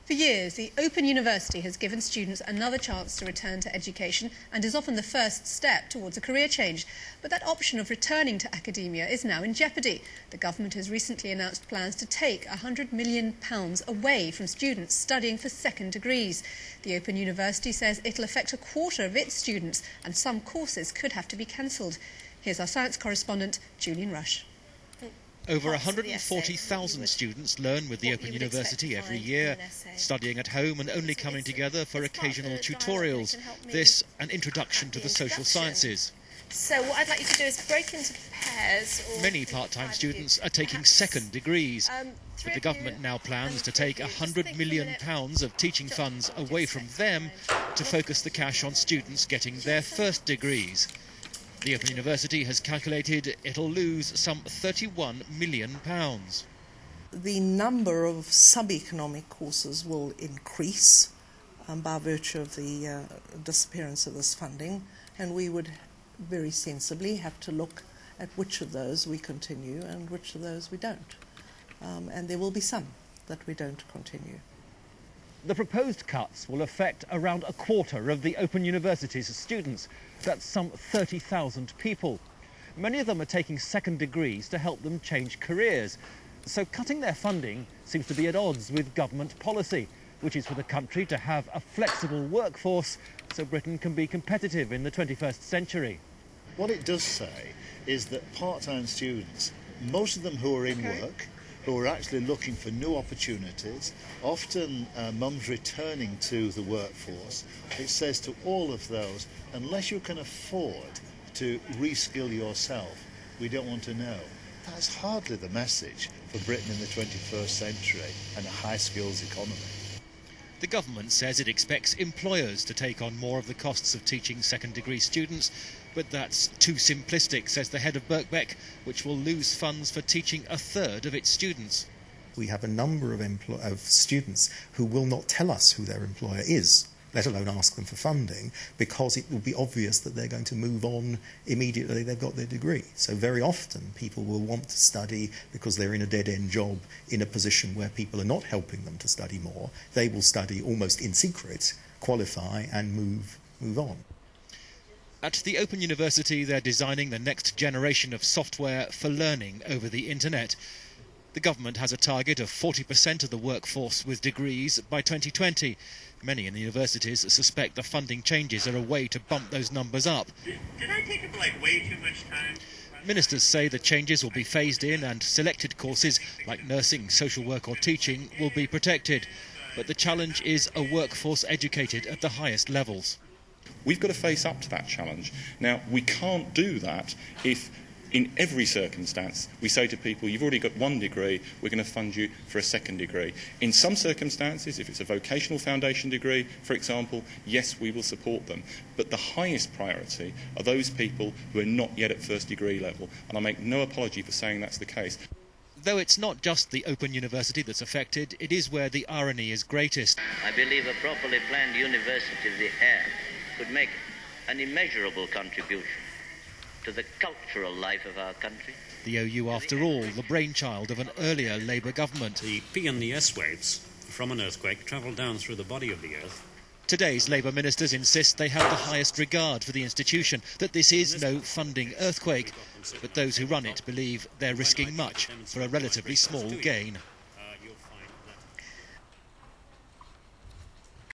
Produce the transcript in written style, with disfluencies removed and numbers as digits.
For years, the Open University has given students another chance to return to education and is often the first step towards a career change. But that option of returning to academia is now in jeopardy. The government has recently announced plans to take £100 million away from students studying for second degrees. The Open University says it'll affect a quarter of its students and some courses could have to be cancelled. Here's our science correspondent, Julian Rush. Over 140,000 students learn with the Open University every year, studying at home and only coming together for occasional tutorials. This, an introduction to the social sciences. So what I'd like you to do is break into pairs. Many part-time students are taking second degrees, but the government now plans to take £100 million of teaching funds away from them to focus the cash on students getting their first degrees. The Open University has calculated it'll lose some £31 million. The number of sub-economic courses will increase by virtue of the disappearance of this funding, and we would very sensibly have to look at which of those we continue and which of those we don't. And there will be some that we don't continue. The proposed cuts will affect around a quarter of the Open University's students. That's some 30,000 people. Many of them are taking second degrees to help them change careers. So cutting their funding seems to be at odds with government policy, which is for the country to have a flexible workforce so Britain can be competitive in the 21st century. What it does say is that part-time students, most of them who are in work, who are actually looking for new opportunities, often mums returning to the workforce, it says to all of those, unless you can afford to reskill yourself, we don't want to know. That's hardly the message for Britain in the 21st century and a high skills economy. The government says it expects employers to take on more of the costs of teaching second degree students, but that's too simplistic, says the head of Birkbeck, which will lose funds for teaching a third of its students. We have a number of students who will not tell us who their employer is, let alone ask them for funding, because it will be obvious that they're going to move on immediately they've got their degree. So very often people will want to study because they're in a dead-end job in a position where people are not helping them to study more. They will study almost in secret, qualify and move on. At the Open University, they're designing the next generation of software for learning over the internet. The government has a target of 40% of the workforce with degrees by 2020. Many in the universities suspect the funding changes are a way to bump those numbers up. Did I take up way too much time? Ministers say the changes will be phased in and selected courses like nursing, social work or teaching will be protected. But the challenge is a workforce educated at the highest levels. We've got to face up to that challenge. Now, we can't do that if in every circumstance we say to people, you've already got one degree, we're going to fund you for a second degree. In some circumstances, if it's a vocational foundation degree, for example, yes, we will support them. But the highest priority are those people who are not yet at first degree level, and I make no apology for saying that's the case. Though it's not just the Open University that's affected, it is where the irony is greatest. I believe a properly planned University of the Air could make an immeasurable contribution to the cultural life of our country. The OU, after all, the brainchild of an earlier Labour government. The P and the S waves from an earthquake travel down through the body of the Earth. Today's Labour ministers insist they have the highest regard for the institution, that this is no funding earthquake. But those who run it believe they're risking much for a relatively small gain.